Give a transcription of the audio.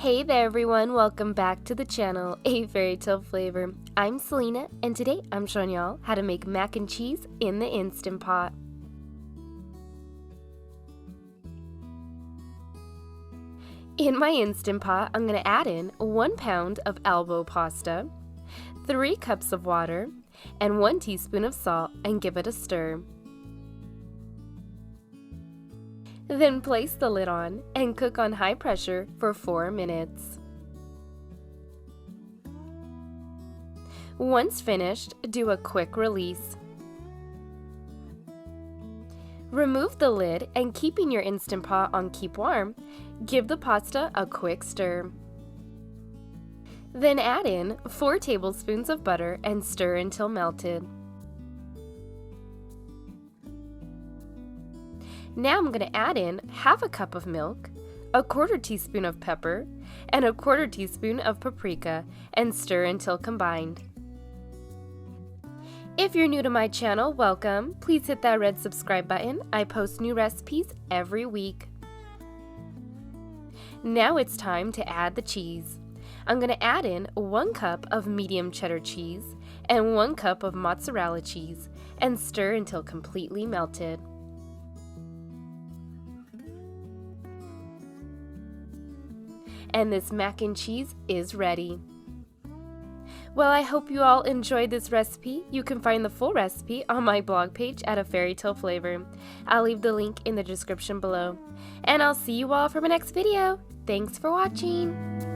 Hey there everyone, welcome back to the channel, A Fairy Tale Flavor. I'm Selena, and today I'm showing y'all how to make mac and cheese in the Instant Pot. In my Instant Pot, I'm going to add in 1 pound of elbow pasta, 3 cups of water, and 1 teaspoon of salt, and give it a stir. Then place the lid on and cook on high pressure for 4 minutes. Once finished, do a quick release. Remove the lid and, keeping your Instant Pot on keep warm, give the pasta a quick stir. Then add in 4 tablespoons of butter and stir until melted. Now I'm going to add in half a cup of milk, a 1/4 teaspoon of pepper, and a 1/4 teaspoon of paprika, and stir until combined. If you're new to my channel, welcome. Please hit that red subscribe button. I post new recipes every week. Now it's time to add the cheese. I'm going to add in 1 cup of medium cheddar cheese and 1 cup of mozzarella cheese, and stir until completely melted. And this mac and cheese is ready. Well, I hope you all enjoyed this recipe. You can find the full recipe on my blog page at A Fairy Tale Flavor. I'll leave the link in the description below. And I'll see you all for my next video. Thanks for watching!